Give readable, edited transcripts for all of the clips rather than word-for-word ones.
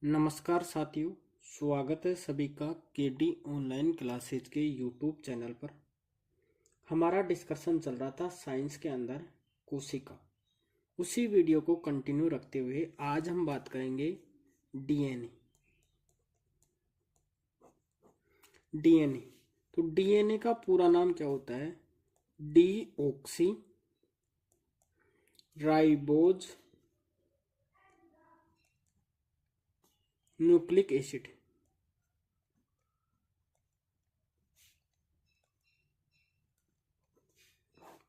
नमस्कार साथियों, स्वागत है सभी का केडी ऑनलाइन क्लासेज के यूट्यूब चैनल पर। हमारा डिस्कशन चल रहा था साइंस के अंदर कोशिका। उसी वीडियो को कंटिन्यू रखते हुए आज हम बात करेंगे डीएनए। डीएनए तो डीएनए का पूरा नाम क्या होता है? Deoxy ribose nucleic acid.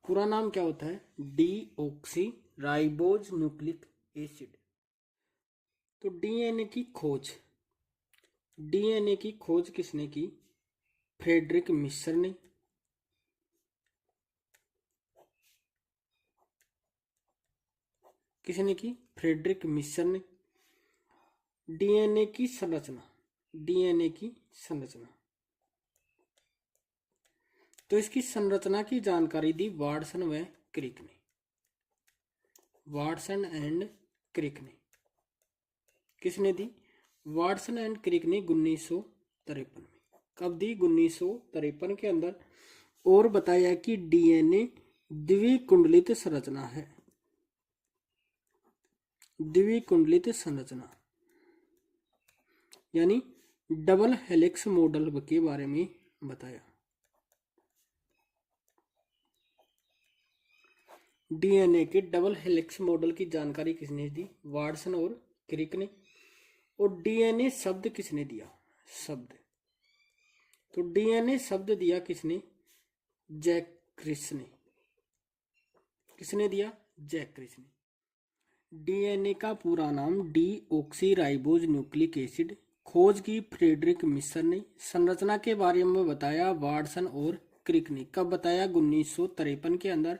पूरा नाम क्या होता है? Deoxy ribose nucleic acid. तो डीएनए की खोज किसने की? फ्रेडरिक मिशर ने। किसने की? फ्रेडरिक मिशर ने। डीएनए की संरचना तो इसकी संरचना की जानकारी दी वाटसन व क्रिक ने। वाटसन एंड क्रिक ने किसने दी? वाटसन एंड क्रिक ने 1953 में। कब दी? 1953 के अंदर। और बताया कि डीएनए द्विकुंडलित संरचना है। द्विकुंडलित संरचना यानी डबल हेलिक्स मॉडल के बारे में बताया। डीएनए के डबल हेलिक्स मॉडल की जानकारी किसने दी? वाटसन और क्रिक ने। और डीएनए शब्द किसने दिया? तो डीएनए शब्द दिया किसने? जैक्रिस ने। किसने दिया? जैक्रिस ने। डीएनए का पूरा नाम डीऑक्सी राइबोज न्यूक्लिक एसिड। खोज की फ्रेडरिक मिशर ने। संरचना के बारे में बताया वाटसन और क्रिक ने। कब बताया? 1953 के अंदर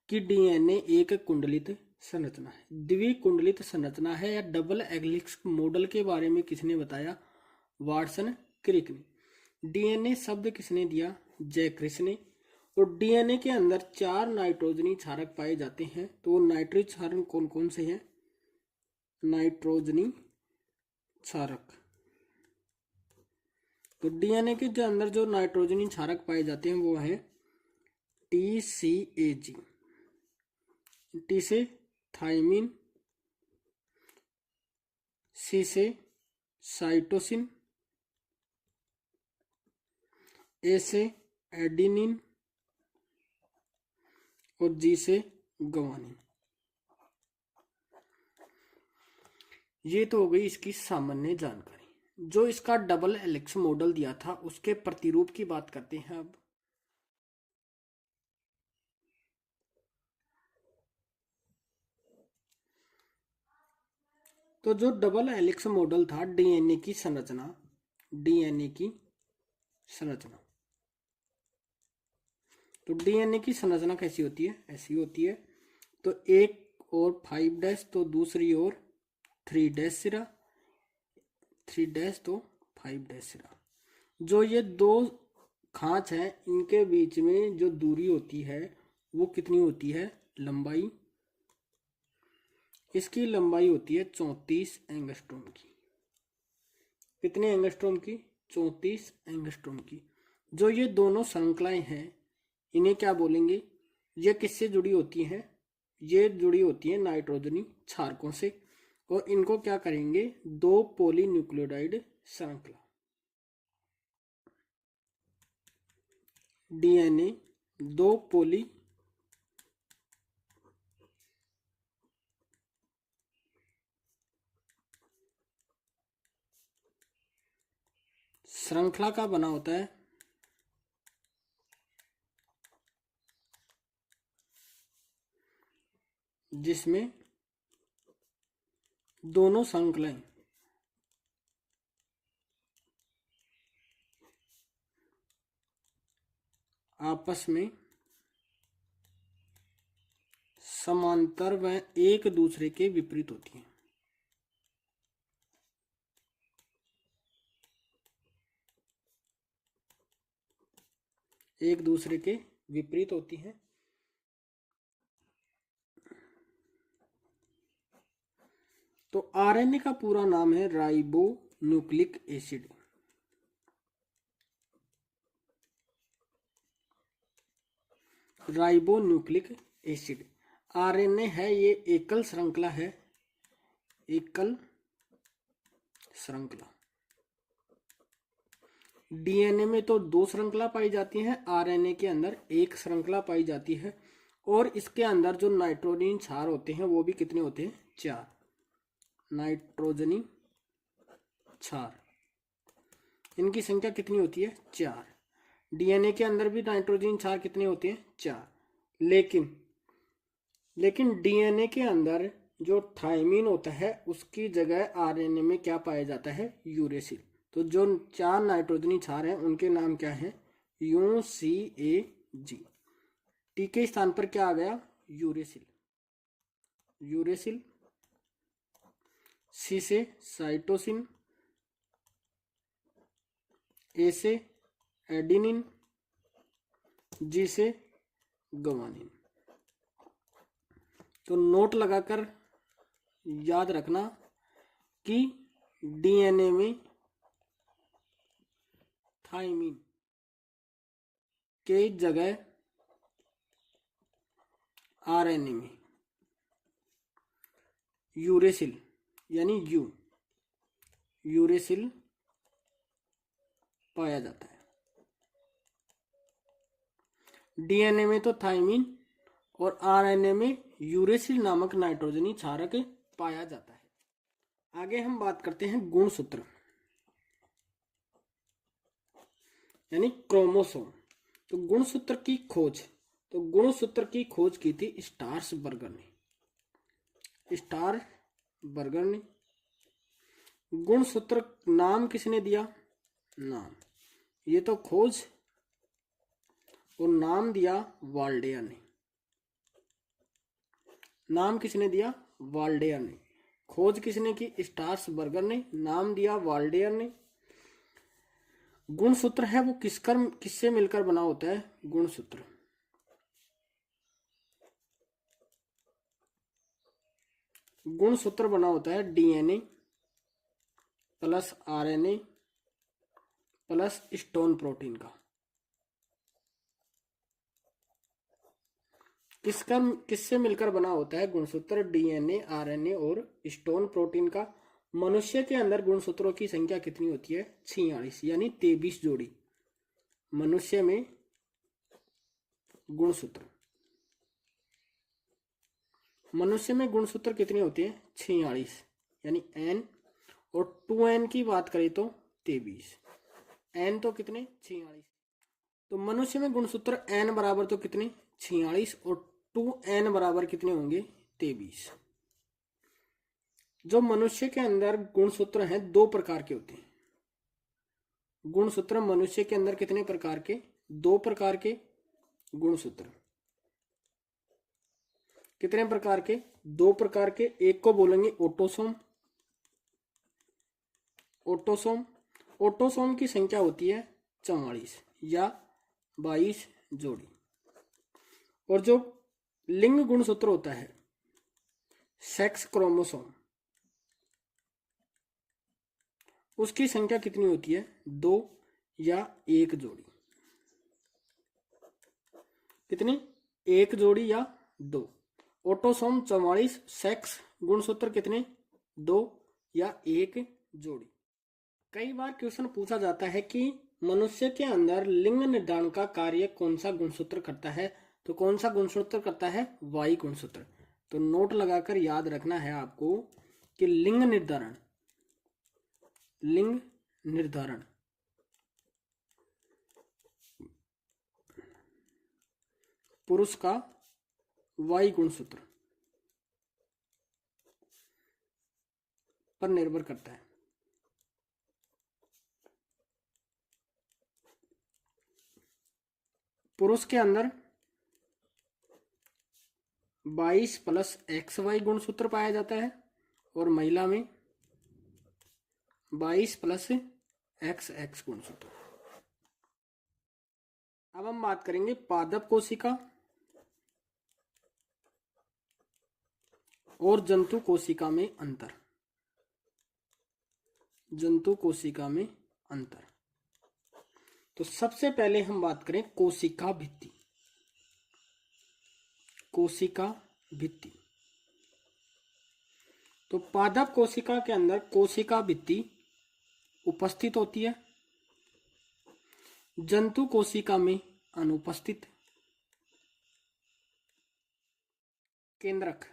कि डीएनए एक कुंडलित संरचना है, द्विकुंडलित संरचना है या डबल हेलिक्स मॉडल के बारे में किसने बताया? वाटसन क्रिक ने। डीएनए शब्द किसने दिया? जैक्रिस ने। और डीएनए के अंदर 4 नाइट्रोजनी क्षारक पाए जाते हैं। तो नाइट्रोजन क्षारक कौन कौन से हैं? नाइट्रोजनी क्षारक। तो डीएनए के जो अंदर जो नाइट्रोजनी क्षारक पाए जाते हैं वो है TCAG। टी से थायमिन, सी से साइटोसिन, ए से एडिनिन और जी से ग्वानिन। ये तो हो गई इसकी सामान्य जानकारी। जो इसका डबल हेलिक्स मॉडल दिया था उसके प्रतिरूप की बात करते हैं अब। तो जो डबल हेलिक्स मॉडल था डीएनए की संरचना तो डीएनए की संरचना कैसी होती है? ऐसी होती है। तो एक और 5 डैश तो दूसरी ओर 3 डैश सिरा, 3 डैश तो 5 डैश सिरा। जो ये दो खांच हैं इनके बीच में जो दूरी होती है वो कितनी होती है? लंबाई। इसकी लंबाई होती है 34 एंगस्ट्रोम की। कितने एंगस्ट्रोम की? 34 एंगस्ट्रोम की। जो ये दोनों श्रृंखलाएं हैं इन्हें क्या बोलेंगे? ये किससे जुड़ी होती हैं? ये जुड़ी होती है नाइट्रोजनी क्षारकों से। और इनको क्या करेंगे? 2 पॉलीन्यूक्लियोटाइड श्रृंखला। डीएनए 2 पॉली श्रृंखला का बना होता है। जिसमें दोनों श्रृंखलाएं आपस में समांतर व एक दूसरे के विपरीत होती हैं। एक दूसरे के विपरीत होती हैं। तो आरएनए का पूरा नाम है ribo nucleic acid. Ribo nucleic acid. RNA है ये एकल श्रृंखला है, एकल श्रृंखला। डीएनए में तो 2 श्रृंखला पाई जाती हैं, आरएनए के अंदर एक श्रृंखला पाई जाती है। और इसके अंदर जो नाइट्रोजन क्षार होते हैं वो भी कितने होते हैं? 4 नाइट्रोजनी क्षार। इनकी संख्या कितनी होती है? 4। डीएनए के अंदर भी नाइट्रोजन क्षार कितने होते हैं? 4। लेकिन डीएनए के अंदर जो थायमीन होता है उसकी जगह आरएनए में क्या पाया जाता है? यूरेसिल। तो जो 4 नाइट्रोजनी क्षार हैं उनके नाम क्या है? UCAG। टी के स्थान पर क्या आ गया? यूरेसिल। यूरेसिल। सी से साइटोसिन, ए से एडिनिन, जी से ग्वानिन। तो नोट लगाकर याद रखना कि डीएनए में थायमीन के जगह आरएनए में यूरेसिल यानी यूरेसिल पाया जाता है। डीएनए में तो थायमीन और आरएनए में यूरेसिल नामक नाइट्रोजनी क्षारक पाया जाता है। आगे हम बात करते हैं गुणसूत्र यानी क्रोमोसोम। तो गुणसूत्र की खोज, तो गुणसूत्र की खोज की थी स्टार्सबर्गर ने। स्टारबर्गर ने। गुणसूत्र नाम किसने दिया? नाम, ये तो खोज, और नाम दिया वाल्डेयर ने। नाम किसने दिया? वाल्डेयर ने। खोज किसने की? स्टार्सबर्गर ने। नाम दिया वाल्डेयर ने। गुणसूत्र है वो किससे मिलकर बना होता है? गुणसूत्र गुणसूत्र बना होता है DNA plus RNA plus stone protein का। किससे मिलकर बना होता है गुणसूत्र? डीएनए, आरएनए और स्टोन प्रोटीन का। मनुष्य के अंदर गुणसूत्रों की संख्या कितनी होती है? 46 यानी 23 जोड़ी। मनुष्य में गुणसूत्र कितने होते हैं? 46 यानी n, और 2n की बात करें तो 23। n तो कितने? 46। तो मनुष्य में गुणसूत्र n बराबर तो कितने? 46, और 2n बराबर कितने होंगे? 23। जो मनुष्य के अंदर गुणसूत्र हैं 2 प्रकार के होते हैं। गुणसूत्र मनुष्य के अंदर कितने प्रकार के? 2 प्रकार के गुणसूत्र। कितने प्रकार के? 2 प्रकार के। एक को बोलेंगे ऑटोसोम। ऑटोसोम की संख्या होती है 44 या 22 जोड़ी। और जो लिंग गुणसूत्र होता है सेक्स क्रोमोसोम, उसकी संख्या कितनी होती है? 2 या 1 जोड़ी। कितनी? 1 जोड़ी या 2। ऑटोसोम 44, सेक्स गुणसूत्र कितने? 2 या 1 जोड़ी। कई बार क्वेश्चन पूछा जाता है कि मनुष्य के अंदर लिंग निर्धारण का कार्य कौन सा गुणसूत्र करता है? तो कौन सा गुणसूत्र करता है? वाई गुणसूत्र। तो नोट लगाकर याद रखना है आपको कि लिंग निर्धारण पुरुष का वाई गुणसूत्र पर निर्भर करता है। पुरुष के अंदर 22 प्लस XY गुणसूत्र पाया जाता है, और महिला में 22 प्लस XX गुणसूत्र। अब हम बात करेंगे पादप कोशिका और जंतु कोशिका में अंतर। जंतु कोशिका में अंतर। तो सबसे पहले हम बात करें कोशिका भित्ति। कोशिका भित्ति, तो पादप कोशिका के अंदर कोशिका भित्ति उपस्थित होती है, जंतु कोशिका में अनुपस्थित। केंद्रक,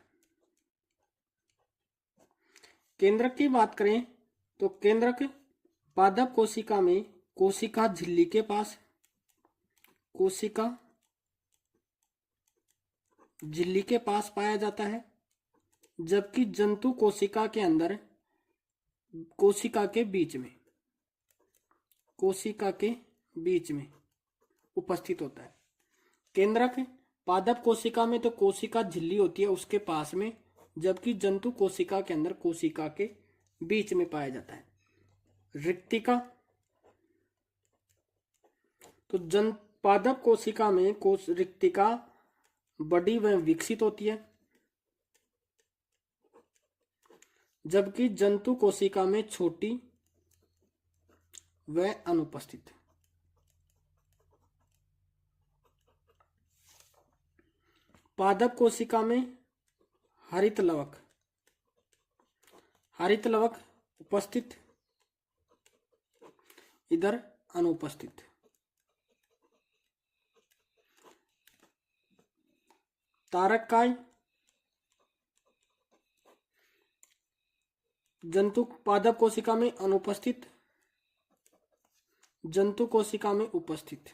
केंद्रक की बात करें तो केंद्रक पादप कोशिका में कोशिका झिल्ली के पास, कोशिका झिल्ली के पास पाया जाता है, जबकि जंतु कोशिका के अंदर कोशिका के बीच में, कोशिका के बीच में उपस्थित होता है। केंद्रक पादप कोशिका में तो कोशिका झिल्ली होती है उसके पास में, जबकि जंतु कोशिका के अंदर कोशिका के बीच में पाया जाता है। रिक्तिका, तो पादप कोशिका में रिक्तिका बड़ी व विकसित होती है, जबकि जंतु कोशिका में छोटी व अनुपस्थित। पादप कोशिका में हरित लवक, हरित लवक उपस्थित, इधर अनुपस्थित। तारककाय, जंतु पादप कोशिका में अनुपस्थित, जंतु कोशिका में उपस्थित।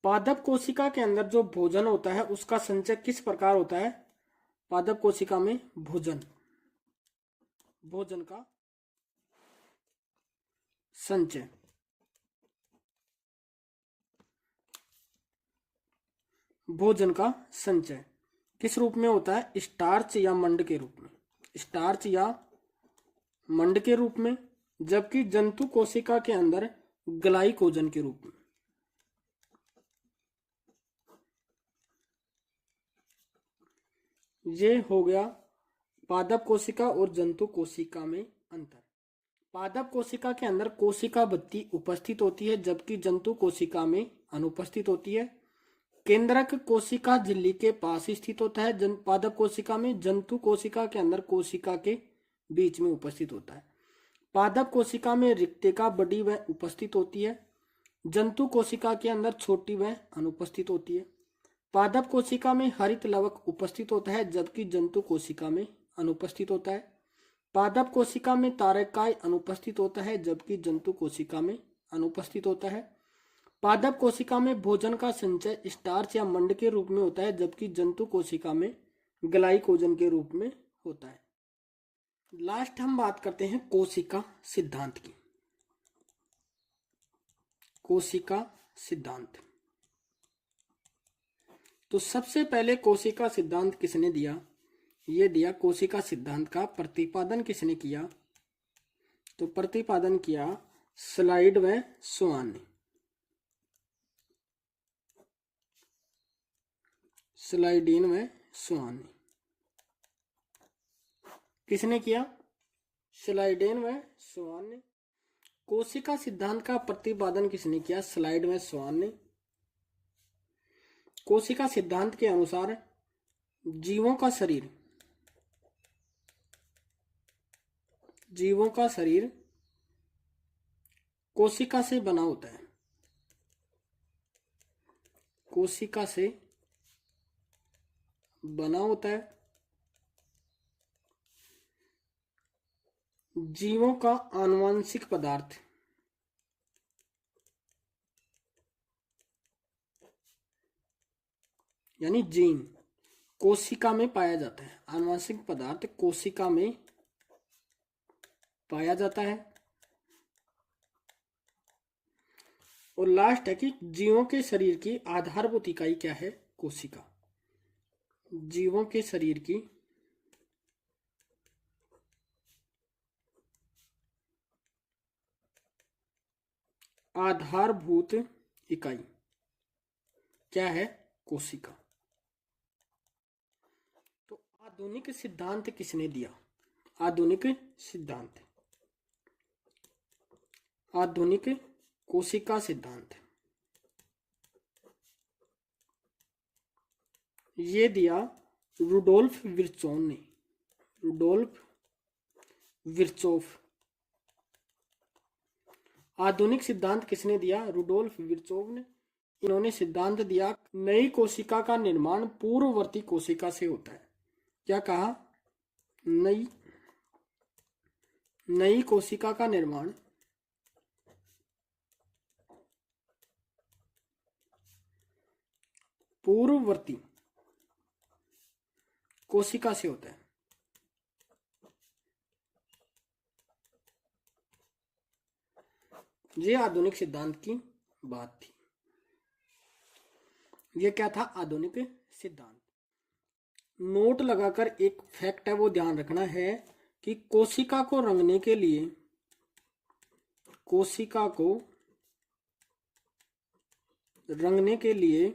पादप कोशिका के अंदर जो भोजन होता है उसका संचय किस प्रकार होता है? पादप कोशिका में भोजन, भोजन का संचय भोजन का संचय किस रूप में होता है? स्टार्च या मंड के रूप में, स्टार्च या मंड के रूप में, जबकि जंतु कोशिका के अंदर ग्लाइकोजन के रूप में। ये हो गया पादप कोशिका और जंतु कोशिका में अंतर। पादप कोशिका के अंदर कोशिका भित्ति उपस्थित होती है, जबकि जंतु कोशिका में अनुपस्थित होती है। केंद्रक कोशिका झिल्ली के पास स्थित होता है पादप कोशिका में, जंतु कोशिका के अंदर कोशिका के बीच में उपस्थित होता है। पादप कोशिका में रिक्तिका बड़ी व उपस्थित होती है, जंतु कोशिका के अंदर छोटी व अनुपस्थित होती है। पादप कोशिका में हरित लवक उपस्थित होता है, जबकि जंतु कोशिका में अनुपस्थित होता है। पादप कोशिका में तारकाय अनुपस्थित होता है, जबकि जंतु कोशिका में अनुपस्थित होता है। पादप कोशिका में भोजन का संचय स्टार्च या मंड के रूप में होता है, जबकि जंतु कोशिका में ग्लाइकोजन के रूप में होता है। लास्ट हम बात करते हैं कोशिका सिद्धांत की। कोशिका सिद्धांत, तो सबसे पहले कोशिका सिद्धांत किसने दिया? ये दिया कोशिका सिद्धांत का प्रतिपादन किसने किया? तो प्रतिपादन किया स्लाइड व स्वान ने। स्लाइडीन व स्वान ने किसने किया? स्लाइडेन व स्वान ने। कोशिका सिद्धांत का प्रतिपादन किसने किया? स्लाइड व स्वान ने। कोशिका सिद्धांत के अनुसार जीवों का शरीर, जीवों का शरीर कोशिका से बना होता है, कोशिका से बना होता है। जीवों का आनुवंशिक पदार्थ यानी जीन कोशिका में पाया जाता है, आनुवंशिक पदार्थ कोशिका में पाया जाता है। और लास्ट है कि जीवों के शरीर की आधारभूत इकाई क्या है? कोशिका। जीवों के शरीर की आधारभूत इकाई क्या है? कोशिका। तो आधुनिक सिद्धांत किसने दिया? आधुनिक सिद्धांत, आधुनिक कोशिका सिद्धांत, ये दिया रुडोल्फ विर्चोव ने, रुडोल्फ विर्चोव। आधुनिक सिद्धांत किसने दिया? रुडोल्फ विर्चोव ने। इन्होंने सिद्धांत दिया नई कोशिका का निर्माण पूर्ववर्ती कोशिका से होता है। क्या कहा? नई कोशिका का निर्माण पूर्ववर्ती कोशिका से होता है। ये आधुनिक सिद्धांत की बात थी। ये क्या था? आधुनिक सिद्धांत। नोट लगाकर एक फैक्ट है वो ध्यान रखना है कि कोशिका को रंगने के लिए, कोशिका को रंगने के लिए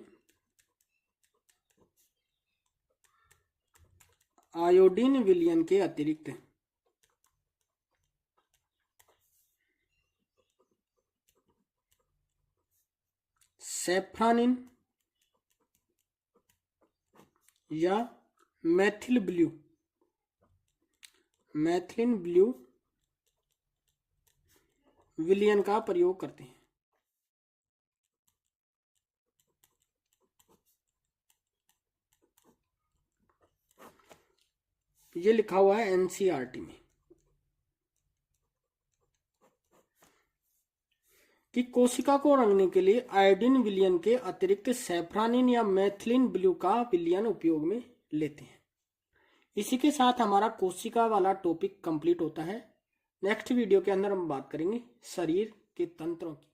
आयोडीन विलयन के अतिरिक्त सेफ्रानिन या मैथिल ब्लू, मैथिलिन ब्लू विलयन का प्रयोग करते हैं। ये लिखा हुआ है एनसीईआरटी में कि कोशिका को रंगने के लिए आयोडीन विलयन के अतिरिक्त सेफ्रानिन या मैथिलिन ब्लू का विलयन उपयोग में लेते हैं। इसी के साथ हमारा कोशिका वाला टॉपिक कंप्लीट होता है। नेक्स्ट वीडियो के अंदर हम बात करेंगे शरीर के तंत्रों की।